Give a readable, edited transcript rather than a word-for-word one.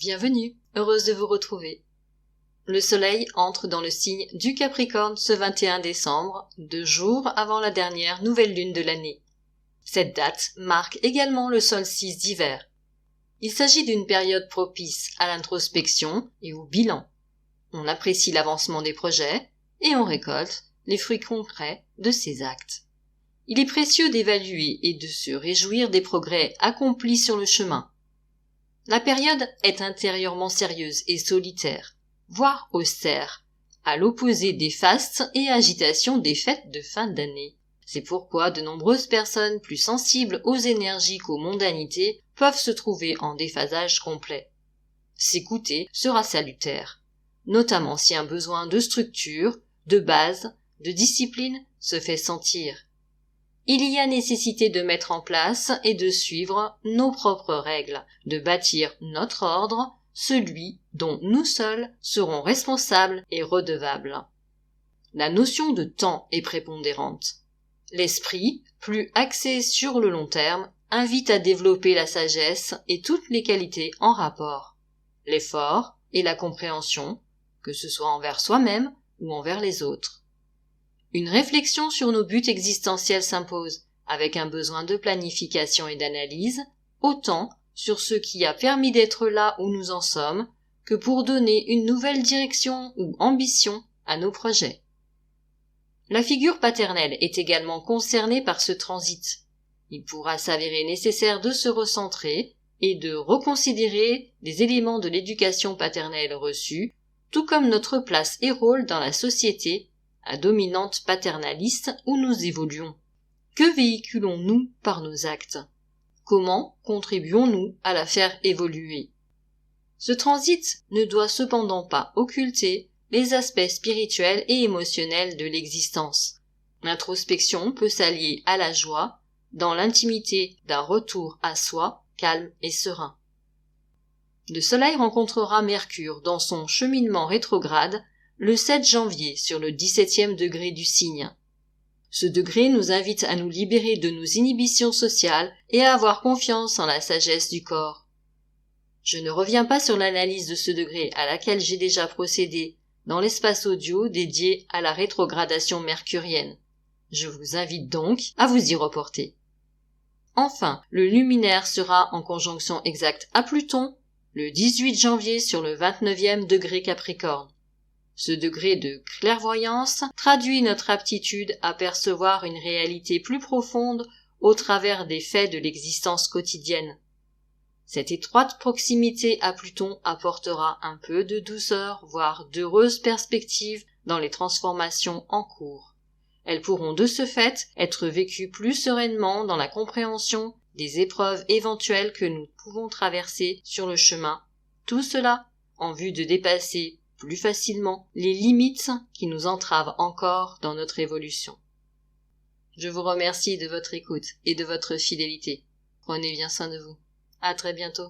Bienvenue, heureuse de vous retrouver. Le soleil entre dans le signe du Capricorne ce 21 décembre, 2 jours avant la dernière nouvelle lune de l'année. Cette date marque également le solstice d'hiver. Il s'agit d'une période propice à l'introspection et au bilan. On apprécie l'avancement des projets et on récolte les fruits concrets de ses actes. Il est précieux d'évaluer et de se réjouir des progrès accomplis sur le chemin. La période est intérieurement sérieuse et solitaire, voire austère, à l'opposé des fastes et agitations des fêtes de fin d'année. C'est pourquoi de nombreuses personnes plus sensibles aux énergies qu'aux mondanités peuvent se trouver en déphasage complet. S'écouter sera salutaire, notamment si un besoin de structure, de base, de discipline se fait sentir. Il y a nécessité de mettre en place et de suivre nos propres règles, de bâtir notre ordre, celui dont nous seuls serons responsables et redevables. La notion de temps est prépondérante. L'esprit, plus axé sur le long terme, invite à développer la sagesse et toutes les qualités en rapport, l'effort et la compréhension, que ce soit envers soi-même ou envers les autres. Une réflexion sur nos buts existentiels s'impose, avec un besoin de planification et d'analyse, autant sur ce qui a permis d'être là où nous en sommes, que pour donner une nouvelle direction ou ambition à nos projets. La figure paternelle est également concernée par ce transit. Il pourra s'avérer nécessaire de se recentrer et de reconsidérer des éléments de l'éducation paternelle reçue, tout comme notre place et rôle dans la société à dominante paternaliste où nous évoluons. Que véhiculons-nous par nos actes? Comment contribuons-nous à la faire évoluer? Ce transit ne doit cependant pas occulter les aspects spirituels et émotionnels de l'existence. L'introspection peut s'allier à la joie dans l'intimité d'un retour à soi calme et serein. Le Soleil rencontrera Mercure dans son cheminement rétrograde le 7 janvier sur le 17e degré du signe. Ce degré nous invite à nous libérer de nos inhibitions sociales et à avoir confiance en la sagesse du corps. Je ne reviens pas sur l'analyse de ce degré à laquelle j'ai déjà procédé dans l'espace audio dédié à la rétrogradation mercurienne. Je vous invite donc à vous y reporter. Enfin, le luminaire sera en conjonction exacte à Pluton le 18 janvier sur le 29e degré Capricorne. Ce degré de clairvoyance traduit notre aptitude à percevoir une réalité plus profonde au travers des faits de l'existence quotidienne. Cette étroite proximité à Pluton apportera un peu de douceur, voire d'heureuses perspectives dans les transformations en cours. Elles pourront de ce fait être vécues plus sereinement dans la compréhension des épreuves éventuelles que nous pouvons traverser sur le chemin. Tout cela en vue de dépasser plus facilement les limites qui nous entravent encore dans notre évolution. Je vous remercie de votre écoute et de votre fidélité. Prenez bien soin de vous. À très bientôt.